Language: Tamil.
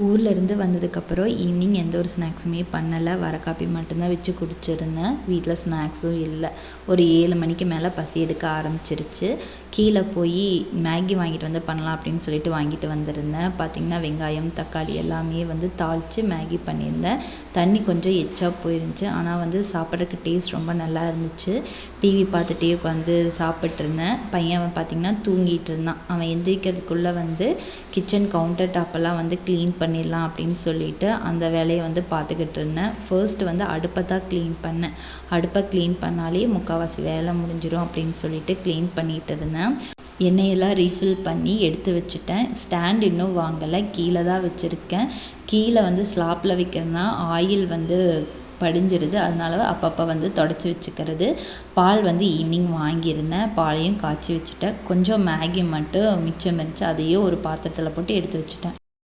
ஊர்லேருந்து வந்ததுக்கப்புறம் ஈவினிங் எந்த ஒரு ஸ்நாக்ஸுமே பண்ணலை. வர காப்பி மட்டும்தான் வச்சு குடிச்சிருந்தேன். வீட்டில் ஸ்நாக்ஸும் இல்லை. ஒரு 7 மணிக்கு மேலே பசி எடுக்க ஆரம்பிச்சிருச்சு. கீழே போய் மேகி வாங்கிட்டு வந்து பண்ணலாம் அப்படின்னு சொல்லிட்டு வாங்கிட்டு வந்திருந்தேன். பார்த்திங்கன்னா வெங்காயம் தக்காளி எல்லாமே வந்து தாளித்து மேகி பண்ணியிருந்தேன். தண்ணி கொஞ்சம் எச்சா போயிருந்துச்சு. ஆனால் வந்து சாப்பிட்றதுக்கு டேஸ்ட் ரொம்ப நல்லா இருந்துச்சு. டிவி பார்த்துட்டே உட்காந்து சாப்பிட்ருந்தேன். பையன் பார்த்திங்கன்னா தூங்கிட்டு இருந்தான். அவன் எந்திரிக்கிறதுக்குள்ளே வந்து கிச்சன் கவுண்டர் டாப்பெல்லாம் வந்து க்ளீன் பண்ணிடலாம் அப்படின்னு சொல்லிட்டு அந்த வேலையை வந்து பார்த்துக்கிட்டு இருந்தேன். ஃபர்ஸ்ட் வந்து அடுப்பை தான் க்ளீன் பண்ணேன். அடுப்பை க்ளீன் பண்ணாலே முக்கால்வாசி வேலை முடிஞ்சிடும் அப்படின்னு சொல்லிட்டு க்ளீன் பண்ணிட்டு இருந்தேன். எண்ணெயெல்லாம் ரீஃபில் பண்ணி எடுத்து வச்சுட்டேன். ஸ்டாண்ட் இன்னும் வாங்கலை, கீழே தான் வச்சுருக்கேன். கீழே வந்து ஸ்லாப்பில் வைக்கிறதுனா ஆயில் வந்து படிஞ்சிருது. அதனால அப்பப்போ வந்து தொடச்சி வச்சுக்கிறது. பால் வந்து ஈவினிங் வாங்கியிருந்தேன். பாலையும் காய்ச்சி வச்சுட்டேன். கொஞ்சம் மேகி மட்டும் மிச்சம் இருந்துச்சு. அதையும் ஒரு பாத்திரத்தில் போட்டு எடுத்து வச்சுட்டேன்.